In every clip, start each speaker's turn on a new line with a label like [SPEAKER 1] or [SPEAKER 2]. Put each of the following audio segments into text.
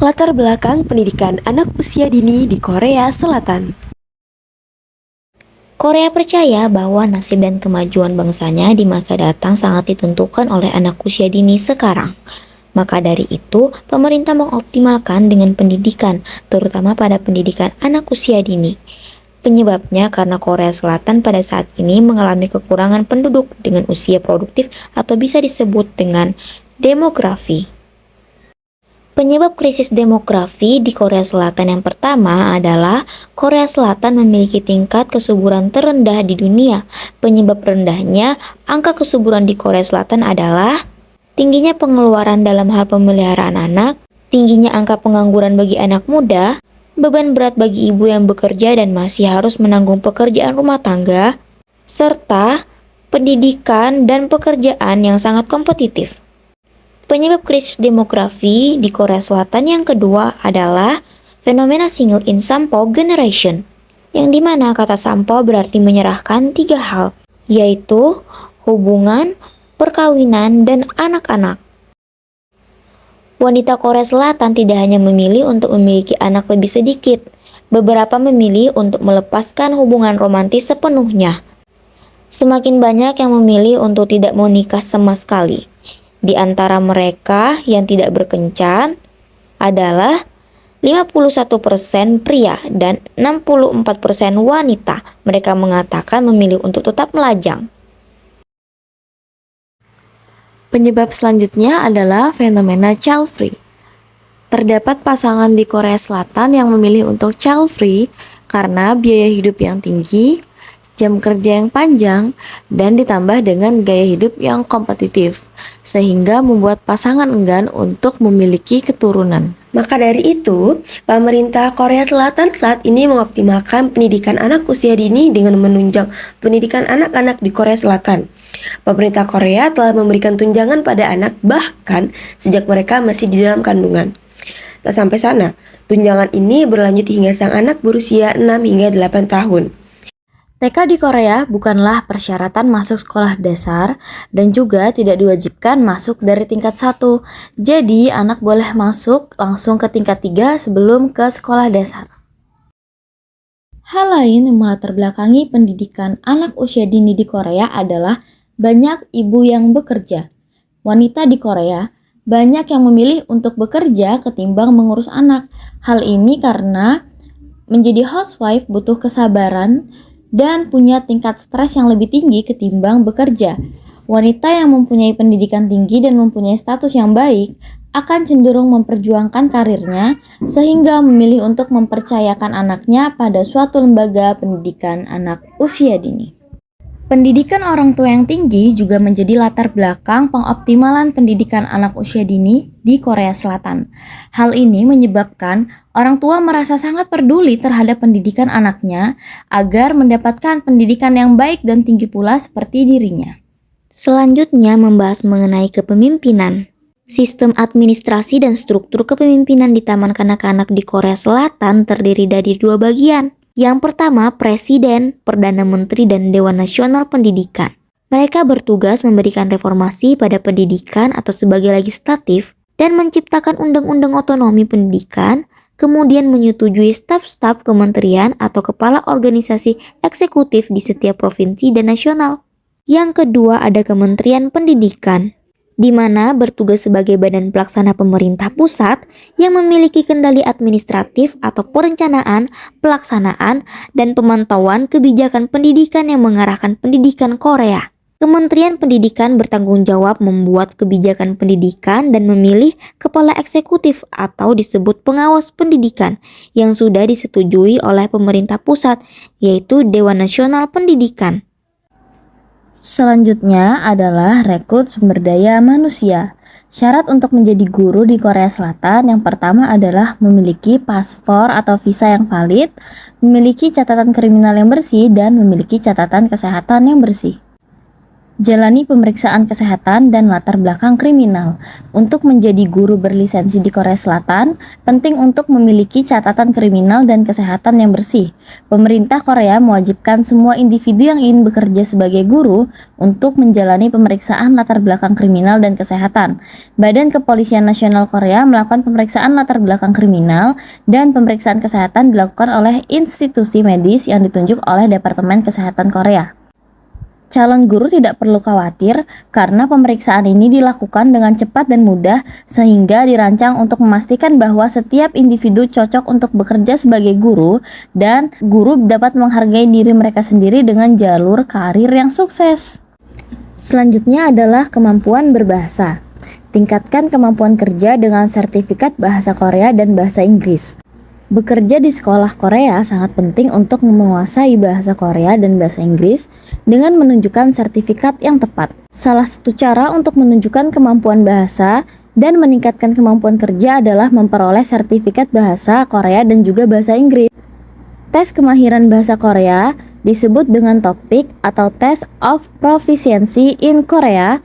[SPEAKER 1] Latar belakang pendidikan anak usia dini di Korea Selatan.
[SPEAKER 2] Korea percaya bahwa nasib dan kemajuan bangsanya di masa datang sangat ditentukan oleh anak usia dini sekarang. Maka dari itu, pemerintah mengoptimalkan dengan pendidikan, terutama pada pendidikan anak usia dini. Penyebabnya karena Korea Selatan pada saat ini mengalami kekurangan penduduk dengan usia produktif atau bisa disebut dengan demografi. Penyebab krisis demografi di Korea Selatan yang pertama adalah Korea Selatan memiliki tingkat kesuburan terendah di dunia. Penyebab rendahnya angka kesuburan di Korea Selatan adalah tingginya pengeluaran dalam hal pemeliharaan anak, tingginya angka pengangguran bagi anak muda, beban berat bagi ibu yang bekerja dan masih harus menanggung pekerjaan rumah tangga, serta pendidikan dan pekerjaan yang sangat kompetitif. Penyebab krisis demografi di Korea Selatan yang kedua adalah fenomena single in sampo generation, yang dimana kata sampo berarti menyerahkan 3 hal, yaitu hubungan, perkawinan, dan anak-anak. Wanita Korea Selatan tidak hanya memilih untuk memiliki anak lebih sedikit, beberapa memilih untuk melepaskan hubungan romantis sepenuhnya. Semakin banyak yang memilih untuk tidak menikah sama sekali. Di antara mereka yang tidak berkencan adalah 51% pria dan 64% wanita. Mereka mengatakan memilih untuk tetap melajang.
[SPEAKER 1] Penyebab selanjutnya adalah fenomena child free. Terdapat pasangan di Korea Selatan yang memilih untuk child free karena biaya hidup yang tinggi, jam kerja yang panjang, dan ditambah dengan gaya hidup yang kompetitif, sehingga membuat pasangan enggan untuk memiliki keturunan.
[SPEAKER 3] Maka dari itu, pemerintah Korea Selatan saat ini mengoptimalkan pendidikan anak usia dini dengan menunjang pendidikan anak-anak di Korea Selatan. Pemerintah Korea telah memberikan tunjangan pada anak bahkan sejak mereka masih di dalam kandungan. Tak sampai sana, tunjangan ini berlanjut hingga sang anak berusia 6 hingga 8 tahun.
[SPEAKER 1] TK di Korea bukanlah persyaratan masuk sekolah dasar dan juga tidak diwajibkan masuk dari tingkat 1. Jadi anak boleh masuk langsung ke tingkat 3 sebelum ke sekolah dasar. Hal lain yang melatar belakangi pendidikan anak usia dini di Korea adalah banyak ibu yang bekerja. Wanita di Korea banyak yang memilih untuk bekerja ketimbang mengurus anak. Hal ini karena menjadi housewife butuh kesabaran dan punya tingkat stres yang lebih tinggi ketimbang bekerja. Wanita yang mempunyai pendidikan tinggi dan mempunyai status yang baik akan cenderung memperjuangkan karirnya sehingga memilih untuk mempercayakan anaknya pada suatu lembaga pendidikan anak usia dini. Pendidikan orang tua yang tinggi juga menjadi latar belakang pengoptimalan pendidikan anak usia dini di Korea Selatan. Hal ini menyebabkan orang tua merasa sangat peduli terhadap pendidikan anaknya agar mendapatkan pendidikan yang baik dan tinggi pula seperti dirinya.
[SPEAKER 2] Selanjutnya membahas mengenai kepemimpinan. Sistem administrasi dan struktur kepemimpinan di Taman Kanak-kanak di Korea Selatan terdiri dari 2 bagian. Yang pertama, Presiden, Perdana Menteri, dan Dewan Nasional Pendidikan. Mereka bertugas memberikan reformasi pada pendidikan atau sebagai legislatif dan menciptakan undang-undang otonomi pendidikan, kemudian menyetujui staf-staf kementerian atau kepala organisasi eksekutif di setiap provinsi dan nasional. Yang kedua ada Kementerian Pendidikan, di mana bertugas sebagai badan pelaksana pemerintah pusat yang memiliki kendali administratif atau perencanaan, pelaksanaan, dan pemantauan kebijakan pendidikan yang mengarahkan pendidikan Korea. Kementerian Pendidikan bertanggung jawab membuat kebijakan pendidikan dan memilih kepala eksekutif atau disebut pengawas pendidikan yang sudah disetujui oleh pemerintah pusat, yaitu Dewan Nasional Pendidikan.
[SPEAKER 1] Selanjutnya adalah rekrut sumber daya manusia. Syarat untuk menjadi guru di Korea Selatan yang pertama adalah memiliki paspor atau visa yang valid, memiliki catatan kriminal yang bersih, dan memiliki catatan kesehatan yang bersih. Jalani pemeriksaan kesehatan dan latar belakang kriminal. Untuk menjadi guru berlisensi di Korea Selatan, penting untuk memiliki catatan kriminal dan kesehatan yang bersih. Pemerintah Korea mewajibkan semua individu yang ingin bekerja sebagai guru untuk menjalani pemeriksaan latar belakang kriminal dan kesehatan. Badan Kepolisian Nasional Korea melakukan pemeriksaan latar belakang kriminal dan pemeriksaan kesehatan dilakukan oleh institusi medis yang ditunjuk oleh Departemen Kesehatan Korea. Calon guru tidak perlu khawatir karena pemeriksaan ini dilakukan dengan cepat dan mudah sehingga dirancang untuk memastikan bahwa setiap individu cocok untuk bekerja sebagai guru dan guru dapat menghargai diri mereka sendiri dengan jalur karir yang sukses. Selanjutnya adalah kemampuan berbahasa. Tingkatkan kemampuan kerja dengan sertifikat bahasa Korea dan bahasa Inggris. Bekerja di sekolah Korea sangat penting untuk menguasai bahasa Korea dan bahasa Inggris dengan menunjukkan sertifikat yang tepat. Salah satu cara untuk menunjukkan kemampuan bahasa dan meningkatkan kemampuan kerja adalah memperoleh sertifikat bahasa Korea dan juga bahasa Inggris. Tes kemahiran bahasa Korea disebut dengan TOEIC atau Test of Proficiency in Korea,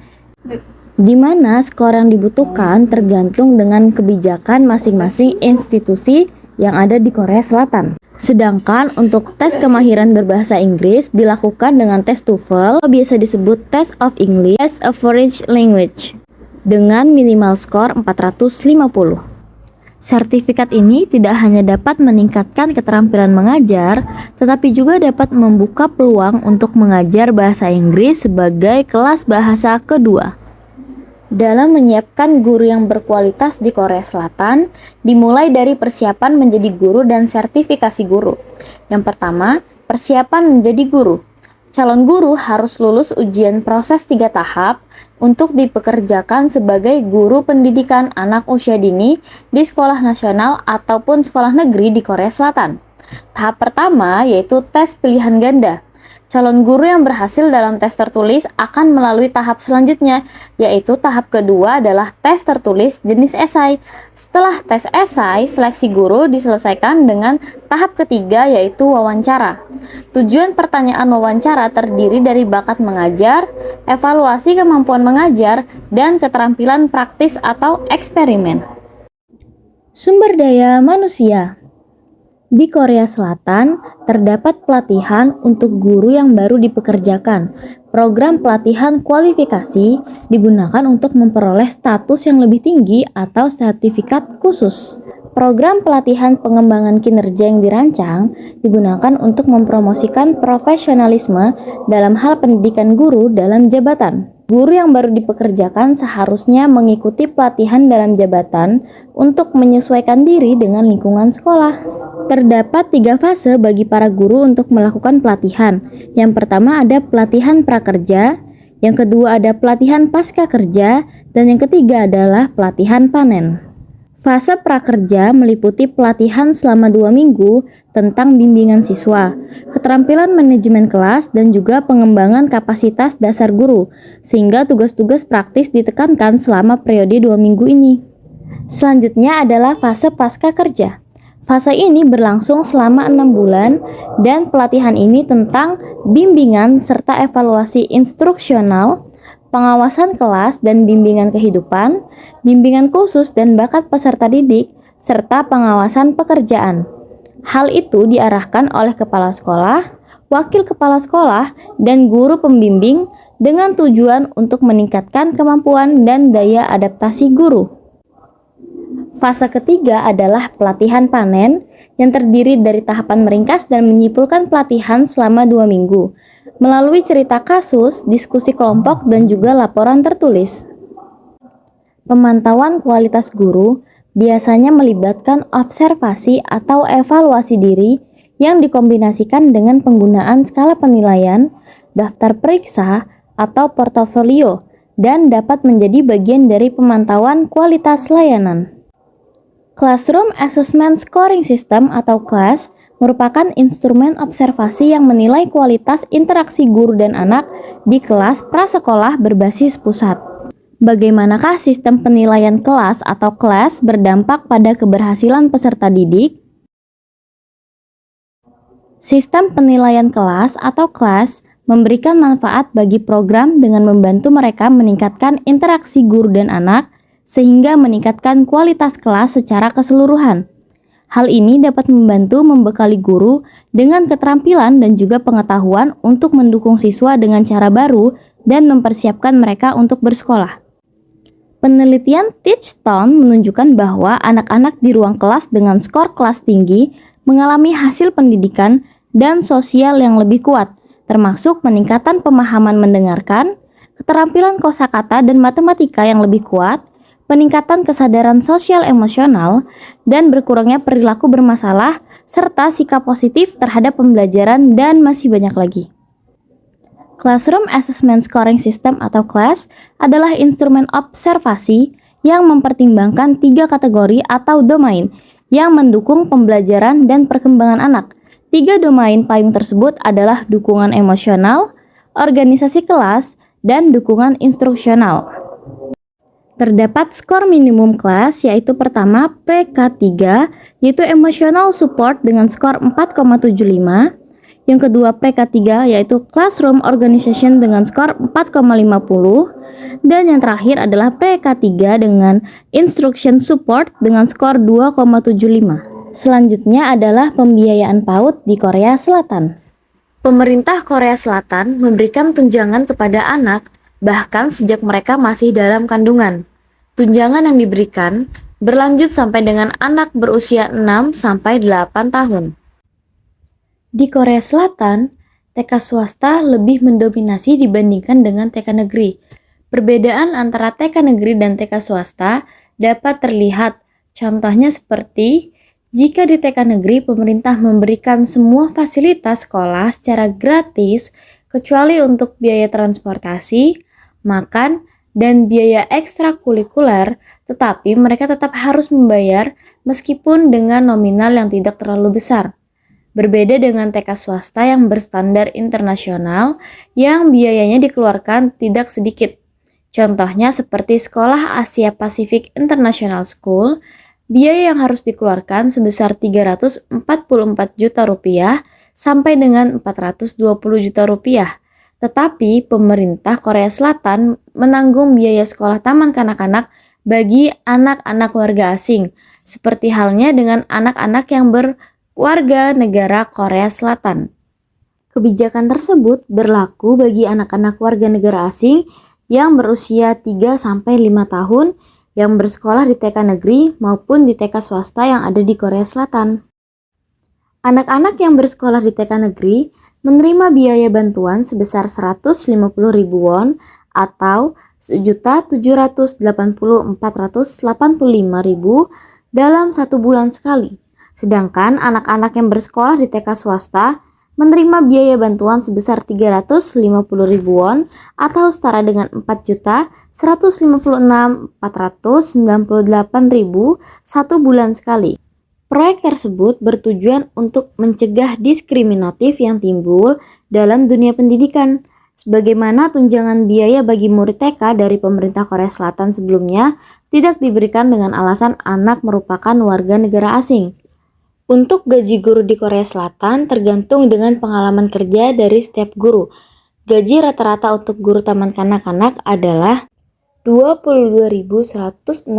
[SPEAKER 1] di mana skor yang dibutuhkan tergantung dengan kebijakan masing-masing institusi yang ada di Korea Selatan. Sedangkan untuk tes kemahiran berbahasa Inggris dilakukan dengan tes TOEFL atau biasa disebut Test of English as a Foreign Language dengan minimal skor 450. Sertifikat ini tidak hanya dapat meningkatkan keterampilan mengajar, tetapi juga dapat membuka peluang untuk mengajar bahasa Inggris sebagai kelas bahasa kedua. Dalam menyiapkan guru yang berkualitas di Korea Selatan, dimulai dari persiapan menjadi guru dan sertifikasi guru. Yang pertama, persiapan menjadi guru. Calon guru harus lulus ujian proses 3 tahap untuk dipekerjakan sebagai guru pendidikan anak usia dini di sekolah nasional ataupun sekolah negeri di Korea Selatan. Tahap pertama yaitu tes pilihan ganda. Calon guru yang berhasil dalam tes tertulis akan melalui tahap selanjutnya, yaitu tahap kedua adalah tes tertulis jenis esai. Setelah tes esai, seleksi guru diselesaikan dengan tahap ketiga yaitu wawancara. Tujuan pertanyaan wawancara terdiri dari bakat mengajar, evaluasi kemampuan mengajar, dan keterampilan praktis atau eksperimen. Sumber daya manusia. Di Korea Selatan, terdapat pelatihan untuk guru yang baru dipekerjakan. Program pelatihan kualifikasi digunakan untuk memperoleh status yang lebih tinggi atau sertifikat khusus. Program pelatihan pengembangan kinerja yang dirancang digunakan untuk mempromosikan profesionalisme dalam hal pendidikan guru dalam jabatan. Guru yang baru dipekerjakan seharusnya mengikuti pelatihan dalam jabatan untuk menyesuaikan diri dengan lingkungan sekolah. Terdapat 3 fase bagi para guru untuk melakukan pelatihan. Yang pertama ada pelatihan prakerja, yang kedua ada pelatihan pasca kerja, dan yang ketiga adalah pelatihan panen. Fase prakerja meliputi pelatihan selama 2 minggu tentang bimbingan siswa, keterampilan manajemen kelas, dan juga pengembangan kapasitas dasar guru, sehingga tugas-tugas praktis ditekankan selama periode 2 minggu ini. Selanjutnya adalah fase pasca kerja. Fase ini berlangsung selama 6 bulan dan pelatihan ini tentang bimbingan serta evaluasi instruksional, pengawasan kelas dan bimbingan kehidupan, bimbingan khusus dan bakat peserta didik, serta pengawasan pekerjaan. Hal itu diarahkan oleh kepala sekolah, wakil kepala sekolah, dan guru pembimbing dengan tujuan untuk meningkatkan kemampuan dan daya adaptasi guru. Fase ketiga adalah pelatihan panen yang terdiri dari tahapan meringkas dan menyimpulkan pelatihan selama 2 minggu melalui cerita kasus, diskusi kelompok, dan juga laporan tertulis. Pemantauan kualitas guru biasanya melibatkan observasi atau evaluasi diri yang dikombinasikan dengan penggunaan skala penilaian, daftar periksa, atau portofolio, dan dapat menjadi bagian dari pemantauan kualitas layanan. Classroom Assessment Scoring System atau CLAS merupakan instrumen observasi yang menilai kualitas interaksi guru dan anak di kelas prasekolah berbasis pusat. Bagaimanakah sistem penilaian kelas atau CLAS berdampak pada keberhasilan peserta didik? Sistem penilaian kelas atau CLAS memberikan manfaat bagi program dengan membantu mereka meningkatkan interaksi guru dan anak, sehingga meningkatkan kualitas kelas secara keseluruhan. Hal ini dapat membantu membekali guru dengan keterampilan dan juga pengetahuan untuk mendukung siswa dengan cara baru dan mempersiapkan mereka untuk bersekolah. Penelitian Teachstone menunjukkan bahwa anak-anak di ruang kelas dengan skor kelas tinggi mengalami hasil pendidikan dan sosial yang lebih kuat, termasuk peningkatan pemahaman mendengarkan, keterampilan kosakata dan matematika yang lebih kuat, peningkatan kesadaran sosial emosional, dan berkurangnya perilaku bermasalah, serta sikap positif terhadap pembelajaran, dan masih banyak lagi. Classroom Assessment Scoring System atau CLASS adalah instrumen observasi yang mempertimbangkan 3 kategori atau domain yang mendukung pembelajaran dan perkembangan anak. 3 domain payung tersebut adalah dukungan emosional, organisasi kelas, dan dukungan instruksional. Terdapat skor minimum kelas, yaitu pertama pre-K3 yaitu emotional support dengan skor 4,75, yang kedua pre-K3 yaitu classroom organization dengan skor 4,50, dan yang terakhir adalah pre-K3 dengan instruction support dengan skor 2,75. Selanjutnya adalah pembiayaan PAUD di Korea Selatan. Pemerintah Korea Selatan memberikan tunjangan kepada anak bahkan sejak mereka masih dalam kandungan. Tunjangan yang diberikan berlanjut sampai dengan anak berusia 6-8 tahun. Di Korea Selatan, TK swasta lebih mendominasi dibandingkan dengan TK negeri. Perbedaan antara TK negeri dan TK swasta dapat terlihat, contohnya seperti jika di TK negeri pemerintah memberikan semua fasilitas sekolah secara gratis kecuali untuk biaya transportasi, makan, dan biaya ekstrakurikuler, tetapi mereka tetap harus membayar meskipun dengan nominal yang tidak terlalu besar. Berbeda dengan TK swasta yang berstandar internasional yang biayanya dikeluarkan tidak sedikit. Contohnya seperti Sekolah Asia Pacific International School, biaya yang harus dikeluarkan sebesar 344 juta rupiah sampai dengan 420 juta rupiah. Tetapi pemerintah Korea Selatan menanggung biaya sekolah taman kanak-kanak bagi anak-anak warga asing, seperti halnya dengan anak-anak yang berwarga negara Korea Selatan. Kebijakan tersebut berlaku bagi anak-anak warga negara asing yang berusia 3-5 tahun yang bersekolah di TK negeri maupun di TK swasta yang ada di Korea Selatan. Anak-anak yang bersekolah di TK negeri menerima biaya bantuan sebesar 150.000 won atau 1.784.885.000 dalam 1 bulan sekali. Sedangkan anak-anak yang bersekolah di TK swasta menerima biaya bantuan sebesar 350.000 won atau setara dengan 4.156.498.000 1 bulan sekali. Proyek tersebut bertujuan untuk mencegah diskriminatif yang timbul dalam dunia pendidikan. Sebagaimana tunjangan biaya bagi murid TK dari pemerintah Korea Selatan sebelumnya tidak diberikan dengan alasan anak merupakan warga negara asing. Untuk gaji guru di Korea Selatan tergantung dengan pengalaman kerja dari setiap guru. Gaji rata-rata untuk guru taman kanak-kanak adalah 22.161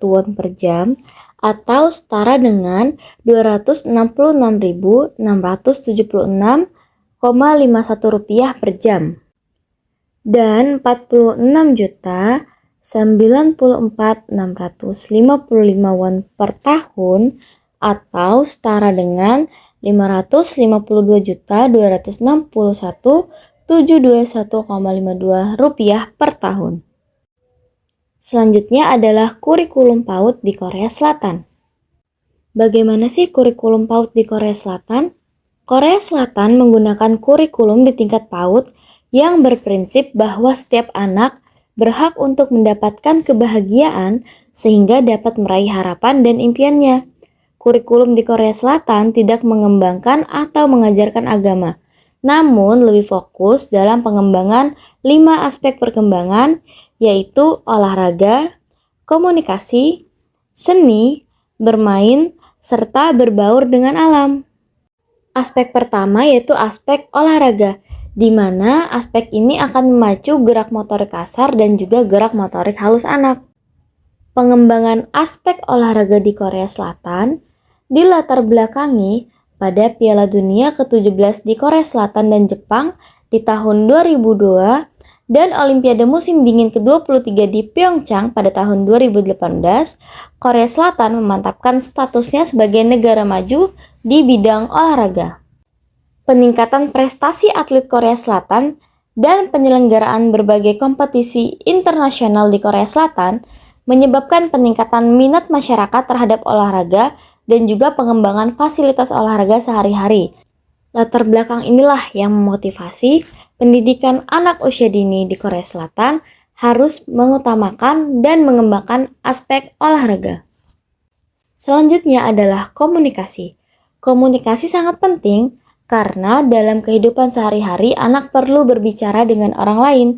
[SPEAKER 1] won per jam atau setara dengan 266.676,51 rupiah per jam dan 46.094.655 won per tahun atau setara dengan 552.261.721,52 rupiah per tahun. Selanjutnya adalah kurikulum PAUD di Korea Selatan. Bagaimana sih kurikulum PAUD di Korea Selatan? Korea Selatan menggunakan kurikulum di tingkat PAUD yang berprinsip bahwa setiap anak berhak untuk mendapatkan kebahagiaan sehingga dapat meraih harapan dan impiannya. Kurikulum di Korea Selatan tidak mengembangkan atau mengajarkan agama, namun lebih fokus dalam pengembangan 5 aspek perkembangan, yaitu olahraga, komunikasi, seni, bermain, serta berbaur dengan alam. Aspek pertama yaitu aspek olahraga. di mana aspek ini akan memacu gerak motorik kasar dan juga gerak motorik halus anak. Pengembangan aspek olahraga di Korea Selatan dilatar belakangi pada Piala Dunia ke-17 di Korea Selatan dan Jepang di tahun 2002 dan Olimpiade musim dingin ke-23 di Pyeongchang pada tahun 2018, Korea Selatan memantapkan statusnya sebagai negara maju di bidang olahraga. Peningkatan prestasi atlet Korea Selatan dan penyelenggaraan berbagai kompetisi internasional di Korea Selatan menyebabkan peningkatan minat masyarakat terhadap olahraga dan juga pengembangan fasilitas olahraga sehari-hari. Latar belakang inilah yang memotivasi pendidikan anak usia dini di Korea Selatan harus mengutamakan dan mengembangkan aspek olahraga. Selanjutnya adalah komunikasi. Komunikasi sangat penting karena dalam kehidupan sehari-hari anak perlu berbicara dengan orang lain.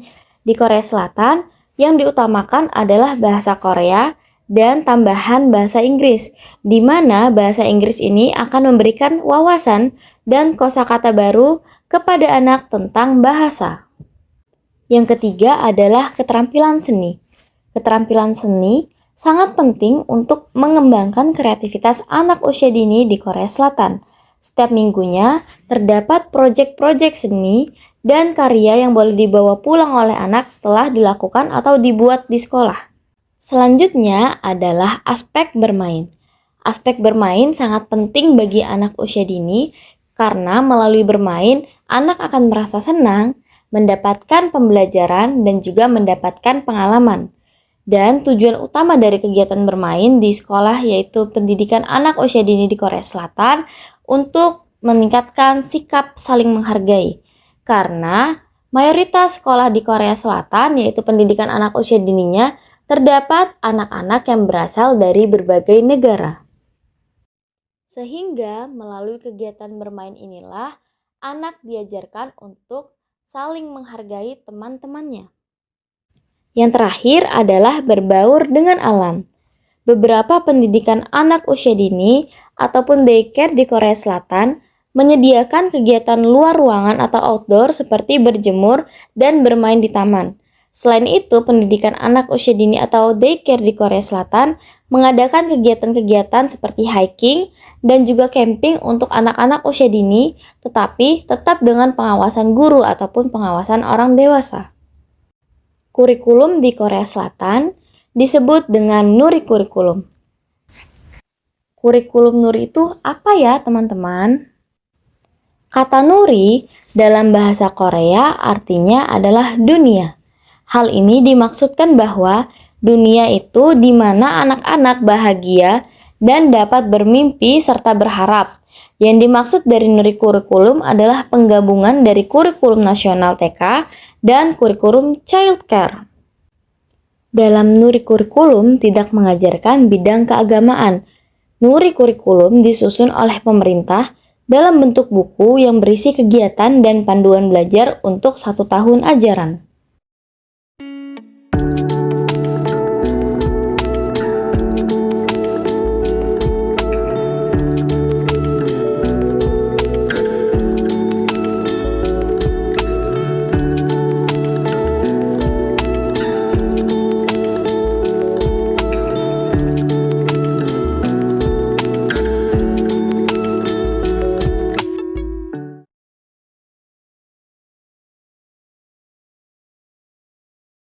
[SPEAKER 1] Di Korea Selatan, yang diutamakan adalah bahasa Korea dan tambahan bahasa Inggris, di mana bahasa Inggris ini akan memberikan wawasan dan kosakata baru kepada anak tentang bahasa. Yang ketiga adalah keterampilan seni. Keterampilan seni sangat penting untuk mengembangkan kreativitas anak usia dini di Korea Selatan. Setiap minggunya terdapat proyek-proyek seni dan karya yang boleh dibawa pulang oleh anak setelah dilakukan atau dibuat di sekolah. Selanjutnya adalah aspek bermain. Aspek bermain sangat penting bagi anak usia dini karena melalui bermain anak akan merasa senang, mendapatkan pembelajaran dan juga mendapatkan pengalaman. Dan tujuan utama dari kegiatan bermain di sekolah yaitu pendidikan anak usia dini di Korea Selatan untuk meningkatkan sikap saling menghargai. Karena mayoritas sekolah di Korea Selatan yaitu pendidikan anak usia dininya terdapat anak-anak yang berasal dari berbagai negara. Sehingga melalui kegiatan bermain inilah anak diajarkan untuk saling menghargai teman-temannya. Yang terakhir adalah berbaur dengan alam. Beberapa pendidikan anak usia dini ataupun daycare di Korea Selatan menyediakan kegiatan luar ruangan atau outdoor seperti berjemur dan bermain di taman. Selain itu, pendidikan anak usia dini atau daycare di Korea Selatan mengadakan kegiatan-kegiatan seperti hiking dan juga camping untuk anak-anak usia dini, tetapi tetap dengan pengawasan guru ataupun pengawasan orang dewasa. Kurikulum di Korea Selatan disebut dengan Nuri Kurikulum. Kurikulum Nuri itu apa ya, teman-teman? Kata Nuri dalam bahasa Korea artinya adalah dunia. Hal ini dimaksudkan bahwa dunia itu di mana anak-anak bahagia dan dapat bermimpi serta berharap. Yang dimaksud dari Nuri Kurikulum adalah penggabungan dari kurikulum nasional TK dan kurikulum childcare. Dalam Nuri Kurikulum tidak mengajarkan bidang keagamaan. Nuri Kurikulum disusun oleh pemerintah dalam bentuk buku yang berisi kegiatan dan panduan belajar untuk 1 tahun ajaran.